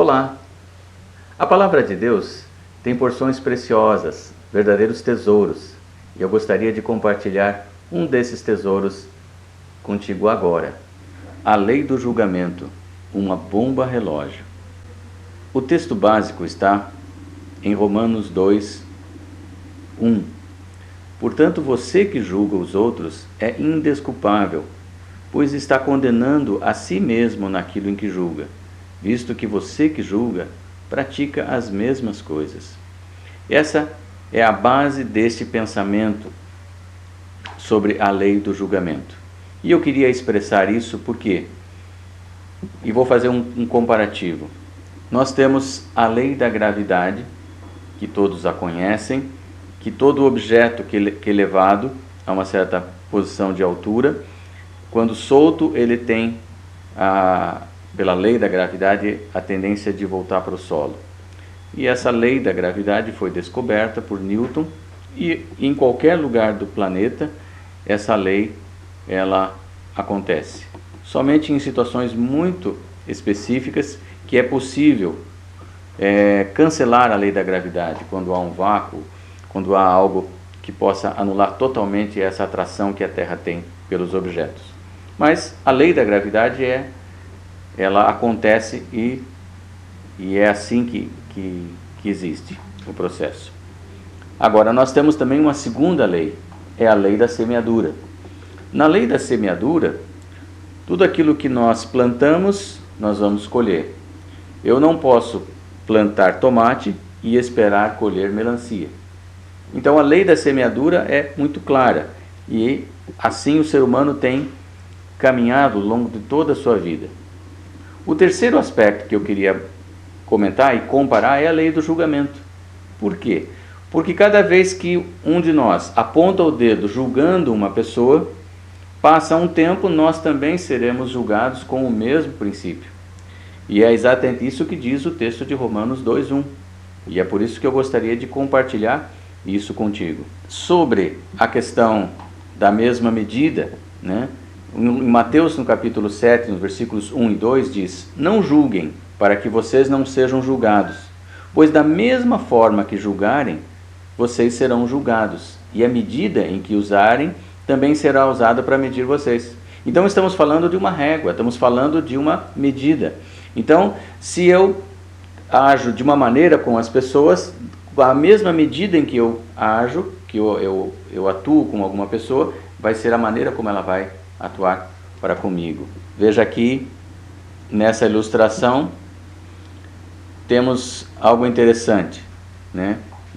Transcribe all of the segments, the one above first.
Olá! A Palavra de Deus tem porções preciosas, verdadeiros tesouros, e eu gostaria de compartilhar um desses tesouros contigo agora. A lei do julgamento, uma bomba relógio. O texto básico está em Romanos 2, 1. Portanto, você que julga os outros é indesculpável, pois está condenando a si mesmo naquilo em que julga, visto que você que julga pratica as mesmas coisas. Essa é a base deste pensamento sobre a lei do julgamento. E eu queria expressar isso porque, e vou fazer um comparativo. Nós temos a lei da gravidade, que todos a conhecem, que todo objeto que é levado a uma certa posição de altura, quando solto, ele tem, pela lei da gravidade, a tendência de voltar para o solo. E essa lei da gravidade foi descoberta por Newton, e em qualquer lugar do planeta, essa lei ela acontece. Somente em situações muito específicas que é possível cancelar a lei da gravidade, quando há um vácuo, quando há algo que possa anular totalmente essa atração que a Terra tem pelos objetos. Mas a lei da gravidade ela acontece e é assim que existe o processo. Agora, nós temos também uma segunda lei, é a lei da semeadura. Na lei da semeadura, tudo aquilo que nós plantamos, nós vamos colher. Eu não posso plantar tomate e esperar colher melancia. Então a lei da semeadura é muito clara, e assim o ser humano tem caminhado ao longo de toda a sua vida. O terceiro aspecto que eu queria comentar e comparar é a lei do julgamento. Por quê? Porque cada vez que um de nós aponta o dedo julgando uma pessoa, passa um tempo, nós também seremos julgados com o mesmo princípio. E é exatamente isso que diz o texto de Romanos 2:1. E é por isso que eu gostaria de compartilhar isso contigo. Sobre a questão da mesma medida, em Mateus, no capítulo 7, nos versículos 1 e 2, diz: não julguem, para que vocês não sejam julgados, pois da mesma forma que julgarem, vocês serão julgados, e a medida em que usarem também será usada para medir vocês. Então estamos falando de uma régua, estamos falando de uma medida. Então, se eu ajo de uma maneira com as pessoas, a mesma medida em que eu ajo, que eu atuo com alguma pessoa, vai ser a maneira como ela vai atuar para comigo. Veja aqui, nessa ilustração, temos algo interessante,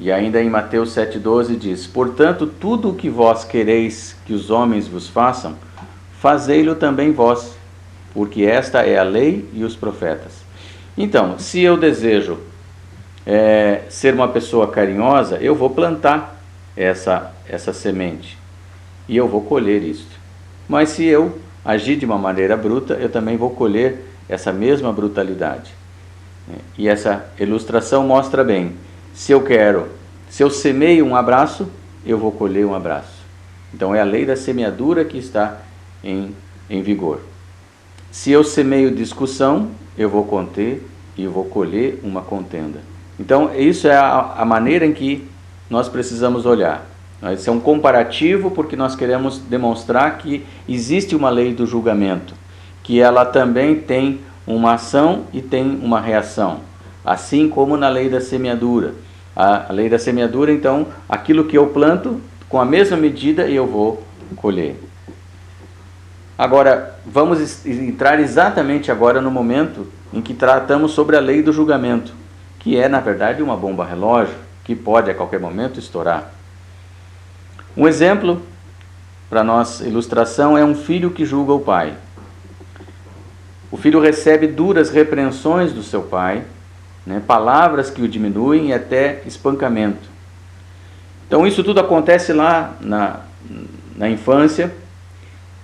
E ainda em Mateus 7,12 diz: portanto, tudo o que vós quereis que os homens vos façam, fazei-lo também vós, porque esta é a lei e os profetas. Então, se eu desejo ser uma pessoa carinhosa, eu vou plantar essa semente e eu vou colher isso. Mas se eu agir de uma maneira bruta, eu também vou colher essa mesma brutalidade. E essa ilustração mostra bem: se eu semeio um abraço, eu vou colher um abraço. Então é a lei da semeadura que está em vigor. Se eu semeio discussão, eu vou conter e eu vou colher uma contenda. Então isso é a maneira em que nós precisamos olhar. Isso é um comparativo, porque nós queremos demonstrar que existe uma lei do julgamento, que ela também tem uma ação e tem uma reação, assim como na lei da semeadura. A lei da semeadura, então, aquilo que eu planto, com a mesma medida eu vou colher. Agora, vamos entrar exatamente agora no momento em que tratamos sobre a lei do julgamento, que é, na verdade, uma bomba relógio, que pode a qualquer momento estourar. Um exemplo, para nossa ilustração, é um filho que julga o pai. O filho recebe duras repreensões do seu pai, palavras que o diminuem e até espancamento. Então isso tudo acontece lá na infância,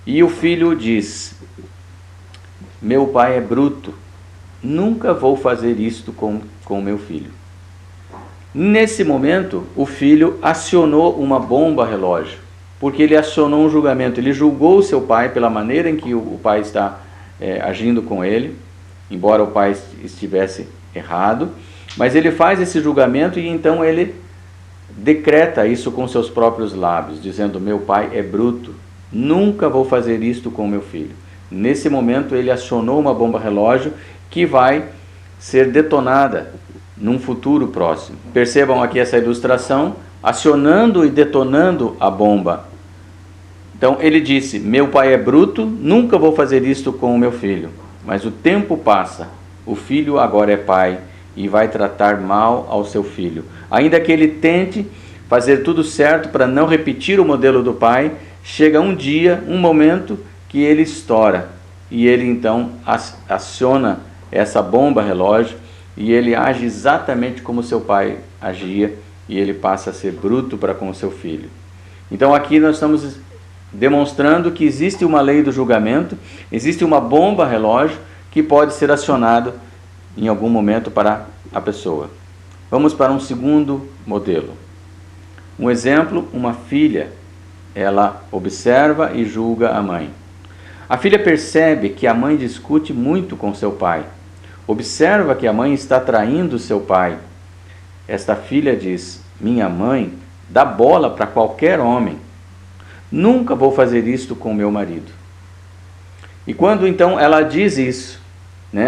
e o filho diz: meu pai é bruto, nunca vou fazer isto com meu filho. Nesse momento, o filho acionou uma bomba relógio, porque ele acionou um julgamento. Ele julgou o seu pai pela maneira em que o pai está agindo com ele, embora o pai estivesse errado, mas ele faz esse julgamento e então ele decreta isso com seus próprios lábios, dizendo: meu pai é bruto, nunca vou fazer isto com meu filho. Nesse momento ele acionou uma bomba relógio que vai ser detonada num futuro próximo. Percebam aqui essa ilustração, acionando e detonando a bomba. Então ele disse: meu pai é bruto, nunca vou fazer isto com o meu filho. Mas o tempo passa, o filho agora é pai e vai tratar mal ao seu filho. Ainda que ele tente fazer tudo certo para não repetir o modelo do pai, chega um dia, um momento que ele estoura. E ele então aciona essa bomba relógio e ele age exatamente como seu pai agia e ele passa a ser bruto para com o seu filho. Então aqui nós estamos demonstrando que existe uma lei do julgamento, existe uma bomba relógio que pode ser acionado em algum momento para a pessoa. Vamos para um segundo modelo. Um exemplo, uma filha, ela observa e julga a mãe. A filha percebe que a mãe discute muito com seu pai. Observa que a mãe está traindo seu pai. Esta filha diz: minha mãe dá bola para qualquer homem. Nunca vou fazer isto com meu marido. E quando então ela diz isso,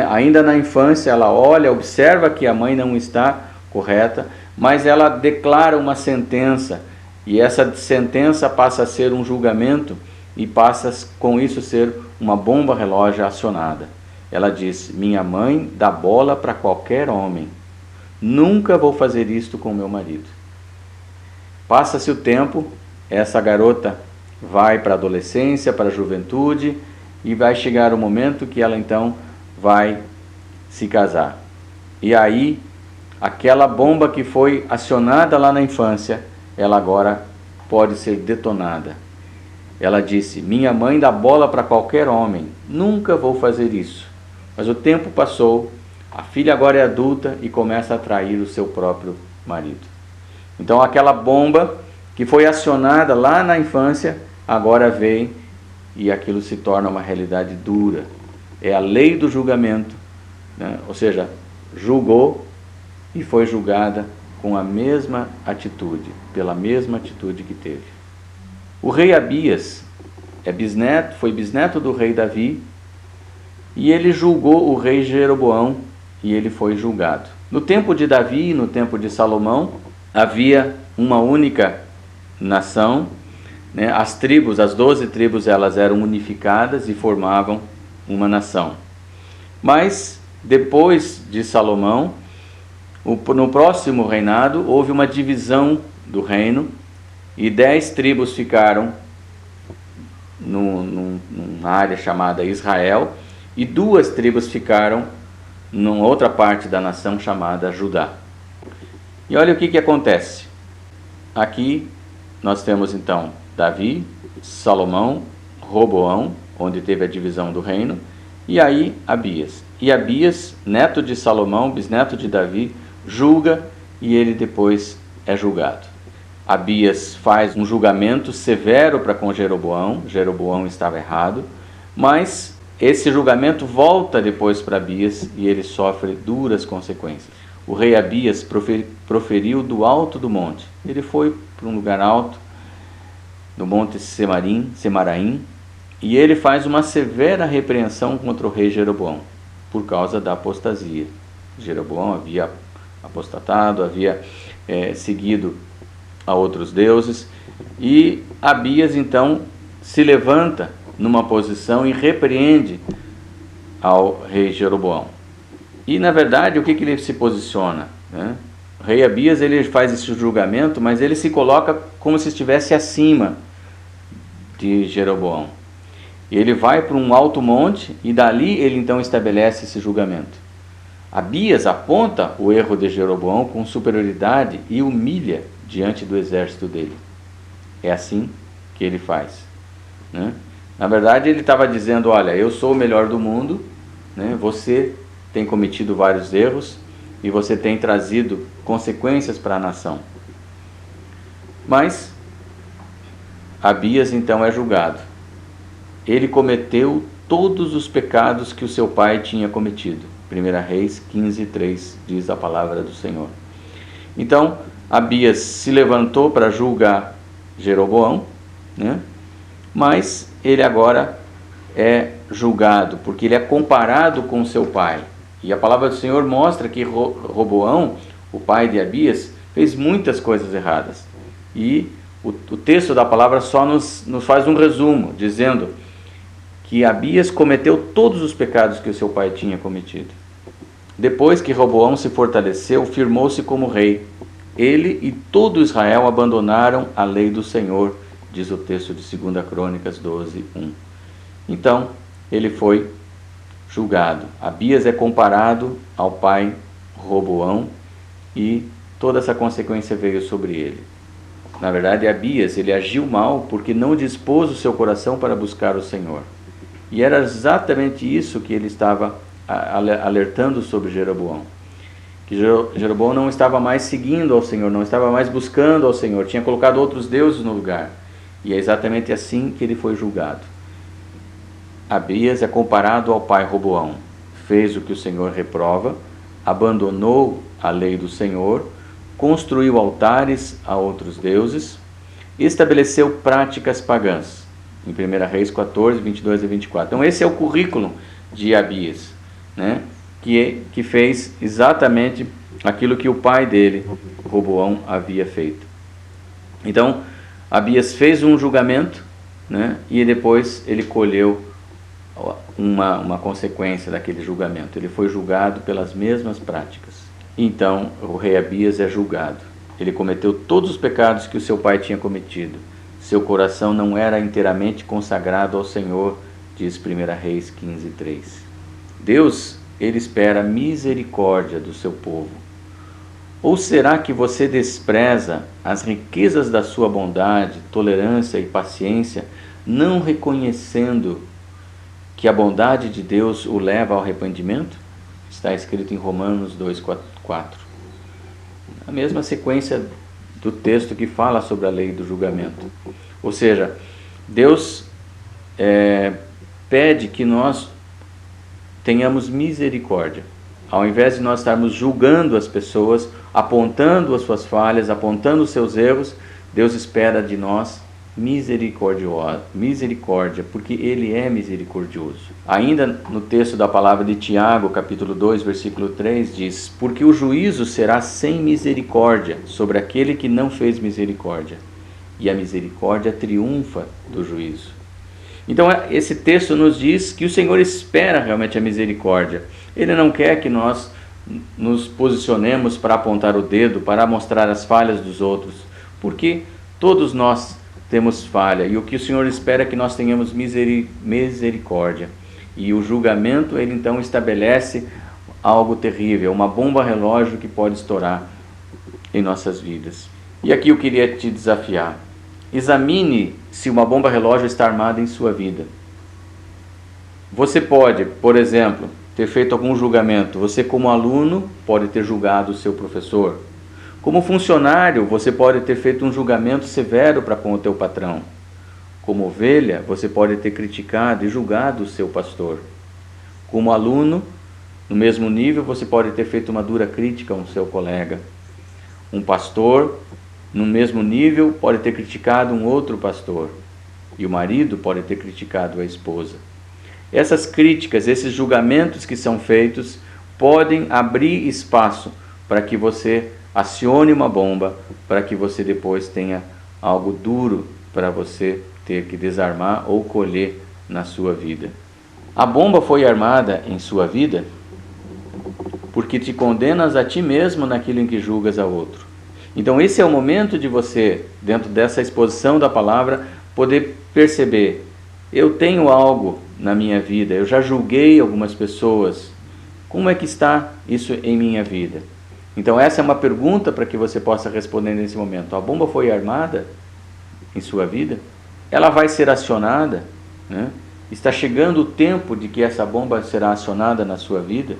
ainda na infância, ela olha, observa que a mãe não está correta, mas ela declara uma sentença, e essa sentença passa a ser um julgamento e passa com isso ser uma bomba relógio acionada. Ela diz: minha mãe dá bola para qualquer homem. Nunca vou fazer isto com meu marido. Passa-se o tempo, essa garota vai para a adolescência, para a juventude, e vai chegar o momento que ela então vai se casar. E aí, aquela bomba que foi acionada lá na infância, ela agora pode ser detonada. Ela disse: minha mãe dá bola para qualquer homem, nunca vou fazer isso. Mas o tempo passou, a filha agora é adulta e começa a trair o seu próprio marido. Então aquela bomba que foi acionada lá na infância, agora vem e aquilo se torna uma realidade dura. É a lei do julgamento, ou seja, julgou e foi julgada com a mesma atitude, pela mesma atitude que teve. O rei Abias foi bisneto do rei Davi, e ele julgou o rei Jeroboão, e ele foi julgado. No tempo de Davi e no tempo de Salomão, havia uma única nação, as 12 tribos elas eram unificadas e formavam uma nação. Mas depois de Salomão, no próximo reinado, houve uma divisão do reino, e 10 tribos ficaram numa área chamada Israel, e 2 tribos ficaram numa outra parte da nação chamada Judá. E olha o que acontece. Aqui nós temos então Davi, Salomão, Roboão, onde teve a divisão do reino, e aí Abias. E Abias, neto de Salomão, bisneto de Davi, julga e ele depois é julgado. Abias faz um julgamento severo para com Jeroboão. Jeroboão estava errado, mas esse julgamento volta depois para Abias e ele sofre duras consequências. O rei Abias proferiu do alto do monte. Ele foi para um lugar alto, do monte Semaraim, e ele faz uma severa repreensão contra o rei Jeroboão, por causa da apostasia. Jeroboão havia apostatado, havia seguido a outros deuses, e Abias então se levanta numa posição e repreende ao rei Jeroboão. E na verdade o que ele se posiciona? O rei Abias ele faz esse julgamento, mas ele se coloca como se estivesse acima de Jeroboão. Ele vai para um alto monte e dali ele então estabelece esse julgamento. Abias aponta o erro de Jeroboão com superioridade e humilha diante do exército dele. É assim que ele faz. Na verdade ele estava dizendo: olha, eu sou o melhor do mundo, você tem cometido vários erros e você tem trazido consequências para a nação. Mas Abias então é julgado. Ele cometeu todos os pecados que o seu pai tinha cometido. 1 Reis 15:3, diz a palavra do Senhor. Então, Abias se levantou para julgar Jeroboão, né? Mas ele agora é julgado, porque ele é comparado com seu pai. E a palavra do Senhor mostra que Roboão, o pai de Abias, fez muitas coisas erradas. E o texto da palavra só nos faz um resumo, dizendo que Abias cometeu todos os pecados que o seu pai tinha cometido. Depois que Roboão se fortaleceu, firmou-se como rei. Ele e todo Israel abandonaram a lei do Senhor, diz o texto de 2 Crônicas 12:1. Então, ele foi julgado. Abias é comparado ao pai Roboão e toda essa consequência veio sobre ele. Na verdade, Abias, ele agiu mal porque não dispôs o seu coração para buscar o Senhor. E era exatamente isso que ele estava alertando sobre Jeroboão. Que Jeroboão não estava mais seguindo ao Senhor, não estava mais buscando ao Senhor, tinha colocado outros deuses no lugar. E é exatamente assim que ele foi julgado. Abias é comparado ao pai Roboão. Fez o que o Senhor reprova, abandonou a lei do Senhor, construiu altares a outros deuses, estabeleceu práticas pagãs. Em 1 Reis 14, 22 e 24. Então esse é o currículo de Abias, né? Que fez exatamente aquilo que o pai dele, Roboão, havia feito. Então, Abias fez um julgamento, né? E depois ele colheu uma consequência daquele julgamento. Ele foi julgado pelas mesmas práticas. Então, o rei Abias é julgado. Ele cometeu todos os pecados que o seu pai tinha cometido. Seu coração não era inteiramente consagrado ao Senhor, diz 1 Reis 15:3. Deus, ele espera misericórdia do seu povo. Ou será que você despreza as riquezas da sua bondade, tolerância e paciência, não reconhecendo que a bondade de Deus o leva ao arrependimento? Está escrito em Romanos 2:4. A mesma sequência do texto que fala sobre a lei do julgamento. Ou seja, Deus pede que nós tenhamos misericórdia. Ao invés de nós estarmos julgando as pessoas, apontando as suas falhas, apontando os seus erros, Deus espera de nós misericórdia, porque Ele é misericordioso. Ainda no texto da palavra de Tiago, capítulo 2, versículo 3, diz: porque o juízo será sem misericórdia sobre aquele que não fez misericórdia, e a misericórdia triunfa do juízo. Então esse texto nos diz que o Senhor espera realmente a misericórdia. Ele não quer que nós nos posicionemos para apontar o dedo, para mostrar as falhas dos outros, porque todos nós temos falha, e o que o Senhor espera é que nós tenhamos misericórdia. E o julgamento, ele então estabelece algo terrível, uma bomba relógio que pode estourar em nossas vidas. E aqui eu queria te desafiar. Examine se uma bomba relógio está armada em sua vida. Você pode, por exemplo, ter feito algum julgamento. Você, como aluno, pode ter julgado o seu professor. Como funcionário, você pode ter feito um julgamento severo para com o teu patrão. Como ovelha, você pode ter criticado e julgado o seu pastor. Como aluno, no mesmo nível, você pode ter feito uma dura crítica ao seu colega. Um pastor, no mesmo nível, pode ter criticado um outro pastor. E o marido pode ter criticado a esposa. Essas críticas, esses julgamentos que são feitos, podem abrir espaço para que você acione uma bomba, para que você depois tenha algo duro para você ter que desarmar ou colher na sua vida. A bomba foi armada em sua vida porque te condenas a ti mesmo naquilo em que julgas a outro. Então esse é o momento de você, dentro dessa exposição da palavra, poder perceber: eu tenho algo na minha vida, eu já julguei algumas pessoas, como é que está isso em minha vida? Então essa é uma pergunta para que você possa responder nesse momento. A bomba foi armada em sua vida? Ela vai ser acionada, né? Está chegando o tempo de que essa bomba será acionada na sua vida,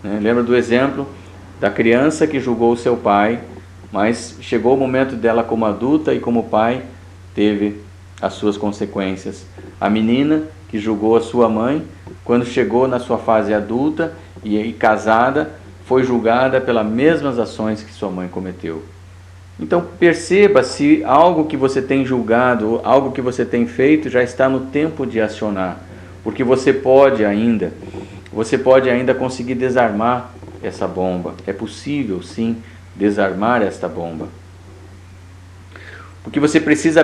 né? Lembra do exemplo da criança que julgou o seu pai, mas chegou o momento dela como adulta e como pai teve as suas consequências. A menina que julgou a sua mãe, quando chegou na sua fase adulta e casada, foi julgada pelas mesmas ações que sua mãe cometeu. Então perceba se algo que você tem julgado, algo que você tem feito, já está no tempo de acionar. Porque você pode ainda conseguir desarmar essa bomba. É possível sim desarmar esta bomba. Porque você precisa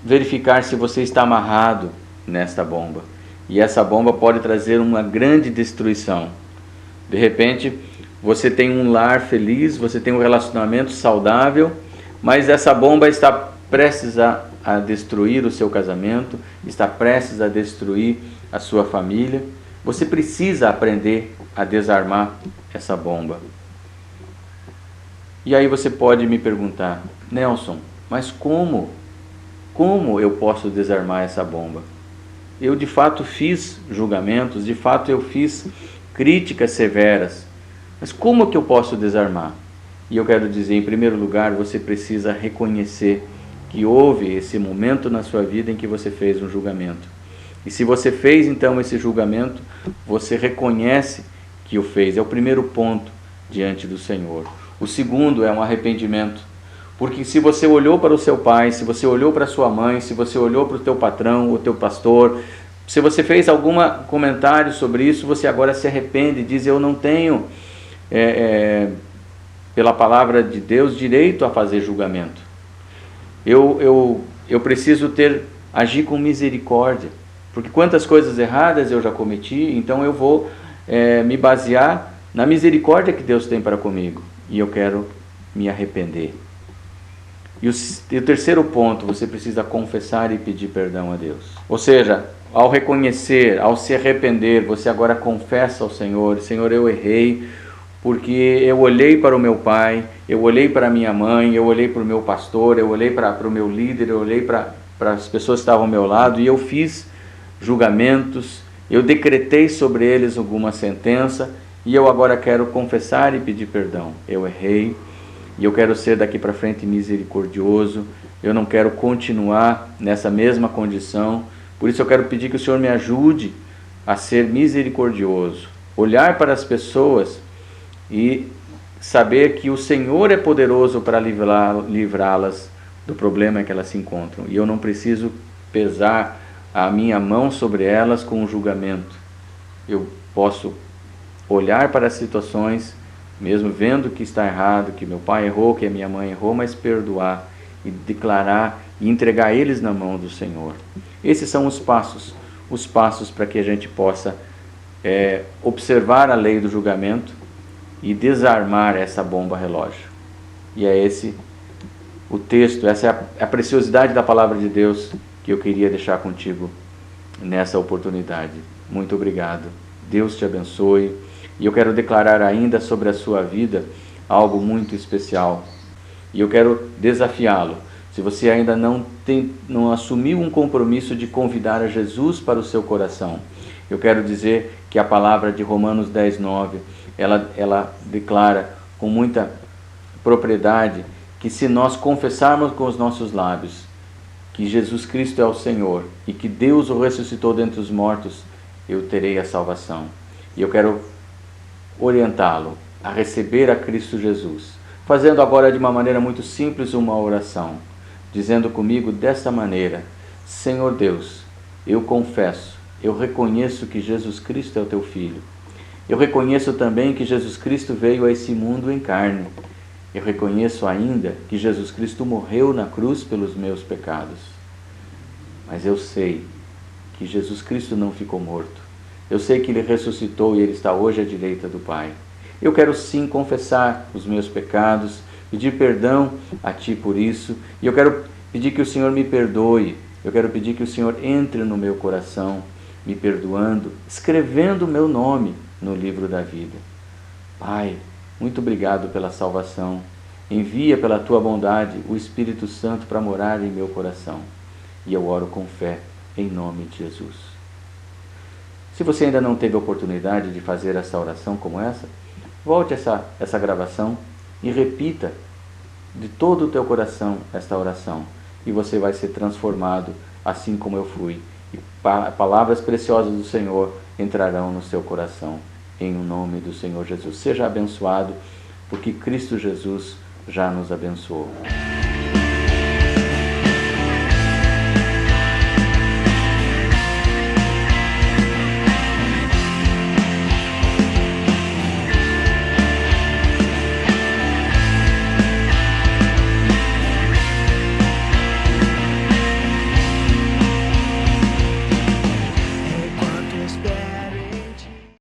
verificar se você está amarrado nesta bomba. E essa bomba pode trazer uma grande destruição. De repente, você tem um lar feliz, você tem um relacionamento saudável, mas essa bomba está prestes a destruir o seu casamento, está prestes a destruir a sua família. Você precisa aprender a desarmar essa bomba. E aí você pode me perguntar: Nelson, mas como eu posso desarmar essa bomba? Eu de fato fiz julgamentos, de fato eu fiz críticas severas, mas como que eu posso desarmar? E eu quero dizer, em primeiro lugar, você precisa reconhecer que houve esse momento na sua vida em que você fez um julgamento. E se você fez então esse julgamento, você reconhece que o fez. É o primeiro ponto diante do Senhor. O segundo é um arrependimento. Porque se você olhou para o seu pai, se você olhou para a sua mãe, se você olhou para o teu patrão, o teu pastor, se você fez algum comentário sobre isso, você agora se arrepende e diz: eu não tenho, pela palavra de Deus, direito a fazer julgamento. Eu preciso agir com misericórdia. Porque quantas coisas erradas eu já cometi, então eu vou me basear na misericórdia que Deus tem para comigo. E eu quero me arrepender. E o terceiro ponto, você precisa confessar e pedir perdão a Deus. Ou seja, ao reconhecer, ao se arrepender, você agora confessa ao Senhor: Senhor, eu errei, porque eu olhei para o meu pai, eu olhei para a minha mãe, eu olhei para o meu pastor, eu olhei para o meu líder, eu olhei para as pessoas que estavam ao meu lado e eu fiz julgamentos, eu decretei sobre eles alguma sentença e eu agora quero confessar e pedir perdão. Eu errei. E eu quero ser daqui para frente misericordioso, eu não quero continuar nessa mesma condição, por isso eu quero pedir que o Senhor me ajude a ser misericordioso, olhar para as pessoas e saber que o Senhor é poderoso para livrá-las do problema em que elas se encontram, e eu não preciso pesar a minha mão sobre elas com um julgamento. Eu posso olhar para as situações, mesmo vendo que está errado, que meu pai errou, que a minha mãe errou, mas perdoar e declarar e entregar eles na mão do Senhor. Esses são os passos para que a gente possa observar a lei do julgamento e desarmar essa bomba relógio. E é esse o texto, essa é a preciosidade da palavra de Deus que eu queria deixar contigo nessa oportunidade. Muito obrigado. Deus te abençoe. E eu quero declarar ainda sobre a sua vida algo muito especial. E eu quero desafiá-lo. Se você ainda não assumiu um compromisso de convidar a Jesus para o seu coração, eu quero dizer que a palavra de Romanos 10:9, ela declara com muita propriedade que se nós confessarmos com os nossos lábios que Jesus Cristo é o Senhor e que Deus o ressuscitou dentre os mortos, eu terei a salvação. E eu quero orientá-lo a receber a Cristo Jesus, fazendo agora de uma maneira muito simples uma oração, dizendo comigo desta maneira: Senhor Deus, eu confesso, eu reconheço que Jesus Cristo é o teu Filho. Eu reconheço também que Jesus Cristo veio a esse mundo em carne. Eu reconheço ainda que Jesus Cristo morreu na cruz pelos meus pecados. Mas eu sei que Jesus Cristo não ficou morto. Eu sei que Ele ressuscitou e Ele está hoje à direita do Pai. Eu quero sim confessar os meus pecados, pedir perdão a Ti por isso, e eu quero pedir que o Senhor me perdoe. Eu quero pedir que o Senhor entre no meu coração, me perdoando, escrevendo o meu nome no livro da vida. Pai, muito obrigado pela salvação. Envia pela Tua bondade o Espírito Santo para morar em meu coração. E eu oro com fé, em nome de Jesus. Se você ainda não teve a oportunidade de fazer essa oração como essa, volte essa gravação e repita de todo o teu coração esta oração. E você vai ser transformado assim como eu fui. E palavras preciosas do Senhor entrarão no seu coração. em nome do Senhor Jesus. Seja abençoado, porque Cristo Jesus já nos abençoou.